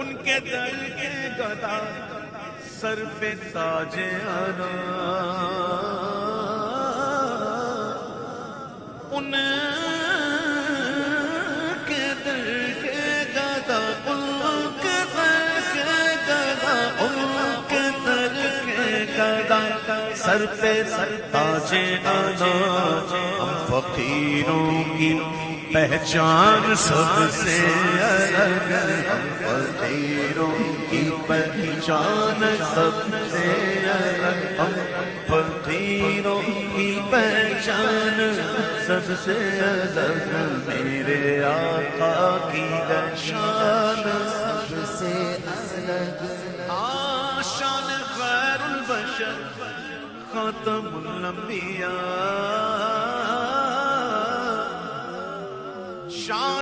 उनके दर के गदा सर पे ताजे आना, उनके दर के गदा, उनके दर के गदा, उनके दर के गदा सर पे ताजे आना। हम फकीरों की पहचान सबसे अलग, हम फकीरों की पहचान सबसे अलग, हम फकीरों की पहचान सबसे अलग। मेरे आका की शान सबसे अलग, शान खैरुल बशर खातमुल अंबिया।